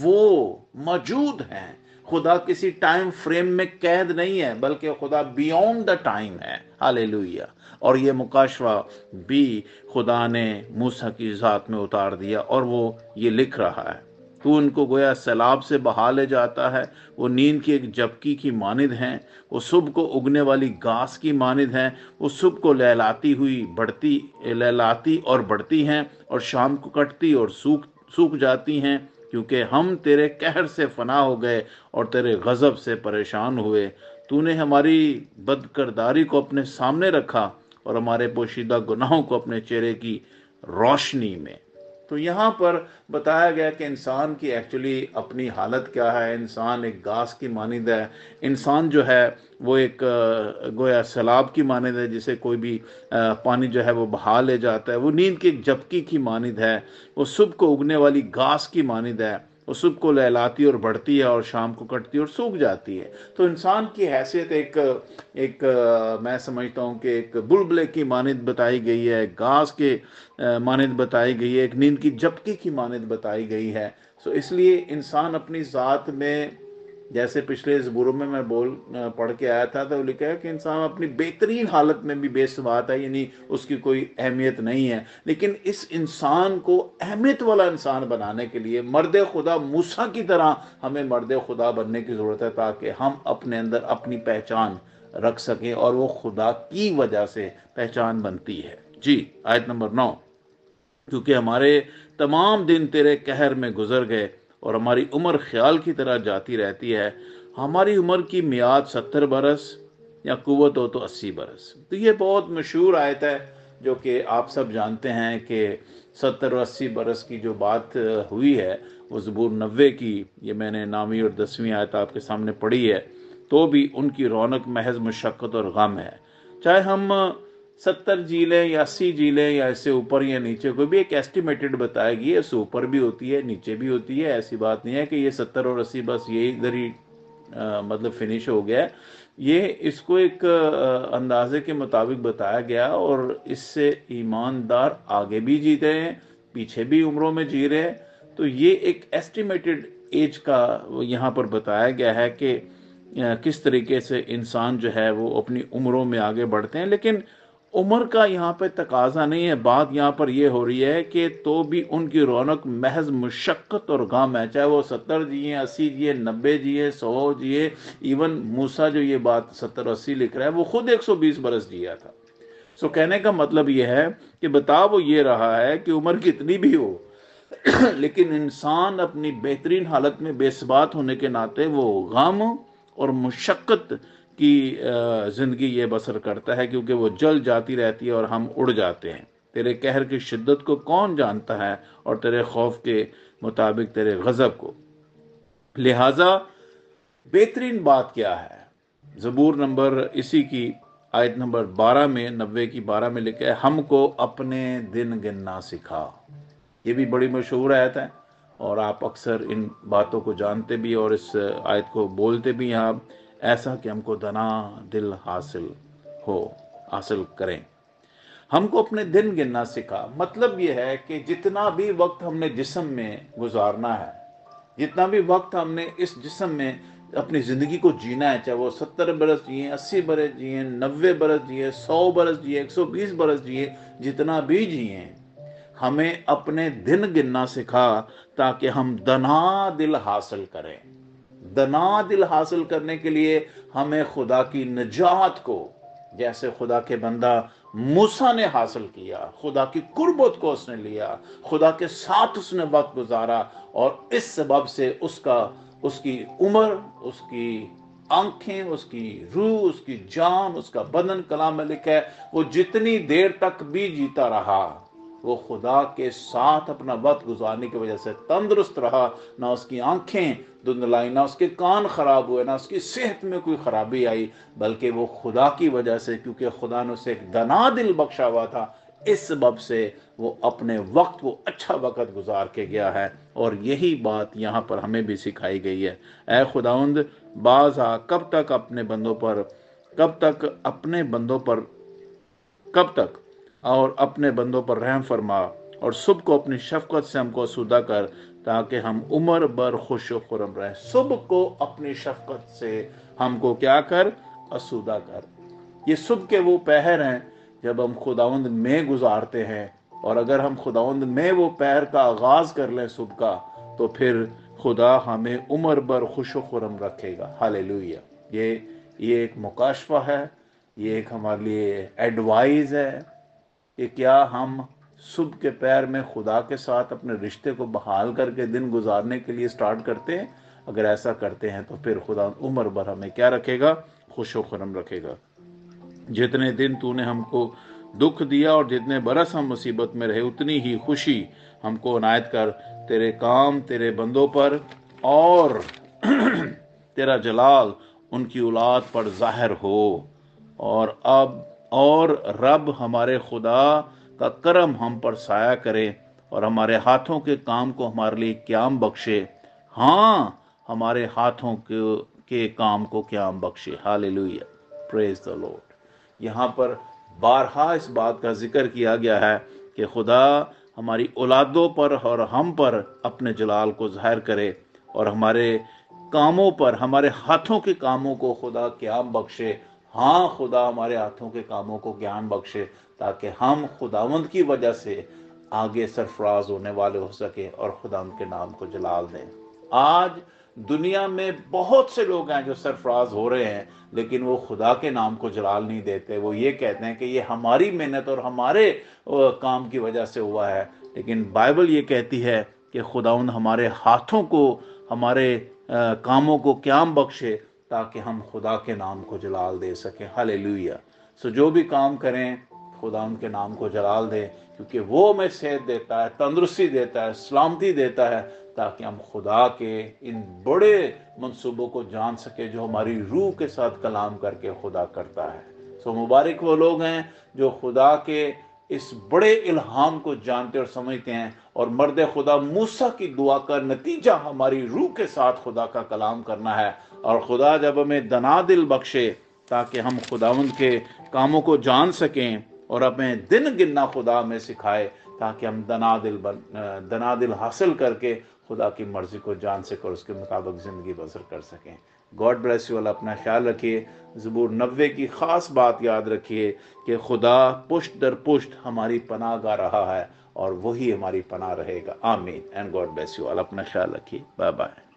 وہ موجود ہیں. خدا کسی ٹائم فریم میں قید نہیں ہے بلکہ خدا بیونڈ دا ٹائم ہے. ہاللیلویہ. اور یہ مکاشفہ بھی خدا نے موسیٰ کی ذات میں اتار دیا اور وہ یہ لکھ رہا ہے، تو ان کو گویا سیلاب سے بہا لے جاتا ہے، وہ نیند کی ایک جھپکی کی مانند ہیں، وہ صبح کو اگنے والی گھاس کی مانند ہیں، وہ صبح کو لہلاتی اور بڑھتی ہیں اور شام کو کٹتی اور سوکھ جاتی ہیں، کیونکہ ہم تیرے قہر سے فنا ہو گئے اور تیرے غضب سے پریشان ہوئے. تو نے ہماری بدکرداری کو اپنے سامنے رکھا اور ہمارے پوشیدہ گناہوں کو اپنے چہرے کی روشنی میں. تو یہاں پر بتایا گیا کہ انسان کی ایکچولی اپنی حالت کیا ہے. انسان ایک گھاس کی مانند ہے. انسان جو ہے وہ ایک گویا سیلاب کی مانند ہے جسے کوئی بھی پانی جو ہے وہ بہا لے جاتا ہے. وہ نیند کی ایک جھپکی کی مانند ہے. وہ صبح کو اگنے والی گھاس کی مانند ہے. وہ صبح کو لہلاتی اور بڑھتی ہے اور شام کو کٹتی اور سوکھ جاتی ہے. تو انسان کی حیثیت ایک میں سمجھتا ہوں کہ ایک بلبلے کی مانند بتائی گئی ہے، گھاس کے مانند بتائی گئی ہے، ایک نیند کی جھپکی کی مانند بتائی گئی ہے. سو اس لیے انسان اپنی ذات میں، جیسے پچھلے زبوروں میں پڑھ کے آیا تھا تو وہ لکھا ہے کہ انسان اپنی بہترین حالت میں بھی بے ثبات ہے، یعنی اس کی کوئی اہمیت نہیں ہے. لیکن اس انسان کو اہمیت والا انسان بنانے کے لیے مرد خدا موسیٰ کی طرح ہمیں مرد خدا بننے کی ضرورت ہے، تاکہ ہم اپنے اندر اپنی پہچان رکھ سکیں اور وہ خدا کی وجہ سے پہچان بنتی ہے. جی، آیت نمبر 9. کیونکہ ہمارے تمام دن تیرے قہر میں گزر گئے اور ہماری عمر خیال کی طرح جاتی رہتی ہے. ہماری عمر کی میعاد 70 برس یا قوت ہو تو 80 برس. تو یہ بہت مشہور آیت ہے جو کہ آپ سب جانتے ہیں کہ 70 اور 80 برس کی جو بات ہوئی ہے وہ زبور 90 کی، یہ میں نے 9ویں اور 10ویں آیت آپ کے سامنے پڑھی ہے. تو بھی ان کی رونق محض مشقت اور غم ہے. چاہے ہم 70 جی لیں یا 80 جی لیں یا اس سے اوپر یا نیچے، کوئی بھی ایک ایسٹیمیٹڈ بتائے گی، اس سے اوپر بھی ہوتی ہے نیچے بھی ہوتی ہے. ایسی بات نہیں ہے کہ یہ 70 اور 80 بس یہ ادھر ہی مطلب فنش ہو گیا. یہ اس کو ایک اندازے کے مطابق بتایا گیا اور اس سے ایماندار آگے بھی جیتے ہیں، پیچھے بھی عمروں میں جی رہے. تو یہ ایک ایسٹیمیٹڈ ایج کا یہاں پر بتایا گیا ہے کہ کس طریقے سے انسان جو ہے وہ اپنی عمروں میں آگے بڑھتے ہیں. لیکن عمر کا یہاں پہ تقاضا نہیں ہے. بات یہاں پر یہ ہو رہی ہے کہ تو بھی ان کی رونق محض مشقت اور غم ہے. چاہے وہ 70 جیے، 80 جیے، 90 جیے، 100 جیے. ایون موسیٰ جو یہ بات 70 80 لکھ رہا ہے وہ خود 120 برس جیا تھا. سو کہنے کا مطلب یہ ہے کہ بتا وہ یہ رہا ہے کہ عمر کتنی بھی ہو لیکن انسان اپنی بہترین حالت میں بے ثبات ہونے کے ناطے وہ غم اور مشقت کی زندگی یہ بسر کرتا ہے، کیونکہ وہ جل جاتی رہتی ہے اور ہم اڑ جاتے ہیں. تیرے قہر کی شدت کو کون جانتا ہے اور تیرے خوف کے مطابق تیرے غضب کو. لہذا بہترین بات کیا ہے؟ زبور نمبر اسی کی آیت نمبر 12 میں، 90 کی 12 میں لکھا ہے، ہم کو اپنے دن گننا سکھا. یہ بھی بڑی مشہور آیت ہے اور آپ اکثر ان باتوں کو جانتے بھی اور اس آیت کو بولتے بھی ہیں آپ. ایسا کہ ہم کو دنا دل حاصل کریں. ہم کو اپنے دن گننا سکھا. مطلب یہ ہے کہ جتنا بھی وقت ہم نے جسم میں گزارنا ہے، جتنا بھی وقت ہم نے اس جسم میں اپنی زندگی کو جینا ہے، چاہے وہ 70 برس جیے، 80 برس جیے، 90 برس جیے، 100 برس جیے، 120 برس جیے، جتنا بھی جیے، ہمیں اپنے دن گننا سکھا تاکہ ہم دنا دل حاصل کریں. دنا دل حاصل کرنے کے لیے ہمیں خدا کی نجات کو، جیسے خدا کے بندہ موسیٰ نے حاصل کیا، خدا کی قربت کو اس نے لیا، خدا کے ساتھ اس نے وقت گزارا اور اس سبب سے اس کی عمر، اس کی آنکھیں، اس کی روح، اس کی جان، اس کا بدن، کلام میں لکھا ہے وہ جتنی دیر تک بھی جیتا رہا وہ خدا کے ساتھ اپنا وقت گزارنے کی وجہ سے تندرست رہا. نہ اس کی آنکھیں دھندلائی، نہ اس کے کان خراب ہوئے، نہ اس کی صحت میں کوئی خرابی آئی، بلکہ وہ خدا کی وجہ سے، کیونکہ خدا نے اسے ایک دنا دل بخشا ہوا تھا، اس سبب سے وہ اپنے وقت کو اچھا وقت گزار کے گیا ہے. اور یہی بات یہاں پر ہمیں بھی سکھائی گئی ہے. اے خداوند، باز آ، کب تک اور اپنے بندوں پر رحم فرما اور صبح کو اپنی شفقت سے ہم کو آسودہ کر تاکہ ہم عمر بھر خوش و خرم رہیں۔ صبح کو اپنی شفقت سے ہم کو کیا کر؟ آسودہ کر۔ یہ صبح کے وہ پہر ہیں جب ہم خداوند میں گزارتے ہیں، اور اگر ہم خداوند میں وہ پہر کا آغاز کر لیں صبح کا، تو پھر خدا ہمیں عمر بھر خوش و خرم رکھے گا۔ ہاللیلویہ۔ یہ ایک مکاشفہ ہے، یہ ایک ہمارے لیے ایڈوائز ہے کہ کیا ہم صبح کے پہر میں خدا کے ساتھ اپنے رشتے کو بحال کر کے دن گزارنے کے لیے سٹارٹ کرتے ہیں؟ اگر ایسا کرتے ہیں تو پھر خدا عمر بھر ہمیں کیا رکھے گا؟ خوش و خرم رکھے گا۔ جتنے دن تو نے ہم کو دکھ دیا اور جتنے برس ہم مصیبت میں رہے، اتنی ہی خوشی ہم کو عنایت کر، تیرے کام تیرے بندوں پر اور تیرا جلال ان کی اولاد پر ظاہر ہو، اور رب ہمارے خدا کا کرم ہم پر سایہ کرے اور ہمارے ہاتھوں کے کام کو ہمارے لیے قیام بخشے۔ ہاں، ہمارے ہاتھوں کے کام کو قیام بخشے۔ ہاللیلویہ، پریز دی لارڈ۔ یہاں پر بارہا اس بات کا ذکر کیا گیا ہے کہ خدا ہماری اولادوں پر اور ہم پر اپنے جلال کو ظاہر کرے اور ہمارے کاموں پر، ہمارے ہاتھوں کے کاموں کو خدا قیام بخشے۔ ہاں، خدا ہمارے ہاتھوں کے کاموں کو قیام بخشے تاکہ ہم خداوند کی وجہ سے آگے سرفراز ہونے والے ہو سکیں اور خداوند کے نام کو جلال دیں۔ آج دنیا میں بہت سے لوگ ہیں جو سرفراز ہو رہے ہیں، لیکن وہ خدا کے نام کو جلال نہیں دیتے۔ وہ یہ کہتے ہیں کہ یہ ہماری محنت اور ہمارے کام کی وجہ سے ہوا ہے، لیکن بائبل یہ کہتی ہے کہ خداوند ہمارے ہاتھوں کو، ہمارے کاموں کو قیام بخشے تاکہ ہم خدا کے نام کو جلال دے سکیں۔ ہاللیلویہ۔ جو بھی کام کریں خدا ان کے نام کو جلال دیں، کیونکہ وہ ہمیں صحت دیتا ہے، تندرستی دیتا ہے، سلامتی دیتا ہے، تاکہ ہم خدا کے ان بڑے منصوبوں کو جان سکے جو ہماری روح کے ساتھ کلام کر کے خدا کرتا ہے۔ مبارک وہ لوگ ہیں جو خدا کے اس بڑے الہام کو جانتے اور سمجھتے ہیں، اور مرد خدا موسیٰ کی دعا کا نتیجہ ہماری روح کے ساتھ خدا کا کلام کرنا ہے، اور خدا جب ہمیں دنا دل بخشے تاکہ ہم خداوند کے کاموں کو جان سکیں، اور ہمیں دن گننا خدا ہمیں سکھائے تاکہ ہم دنا دل حاصل کر کے خدا کی مرضی کو جان سکیں اور اس کے مطابق زندگی بسر کر سکیں۔ God bless you. اللہ اپنا خیال رکھیے۔ زبور 90 کی خاص بات یاد رکھیے کہ خدا پشت در پشت ہماری پناہ گاہ رہا ہے اور وہی ہماری پناہ رہے گا۔ آمین and God bless you. Allah اپنا خیال رکھیے۔ Bye bye.